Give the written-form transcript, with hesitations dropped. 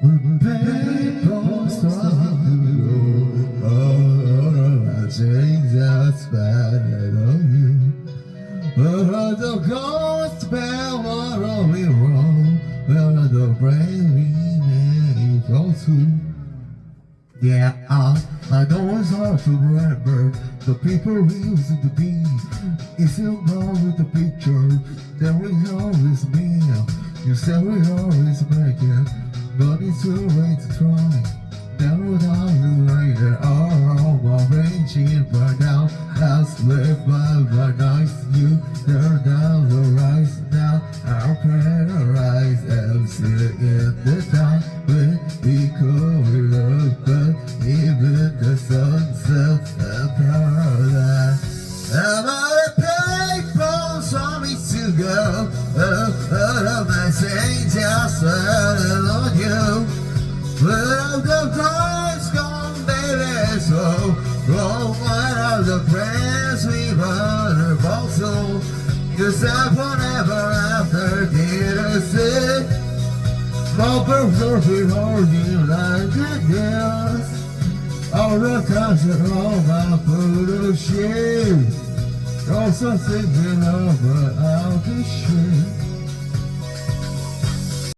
People start to go. Oh, I change that's bad on you. But the gospel what we wrong. Well, the brain we may fall to. Yeah, I know it's hard to remember the people we used to be. It's still gone with the picture that we always be. You said we always break it, but it's too late to try. Never down the later, oh, my raging right now. That's left by nights. You turn down the rise now. I'll paradise and sit in the time when we could love, but even the sun sets a paradise. I'm on a payphone, for me to go. A message just on you. Well, the time's gone, baby, so wrong. One of the prayers we run about so. You said whatever after dinner said. My birthday party like it is. All the times that all my food of shit. Also thinking of but I'll be shit.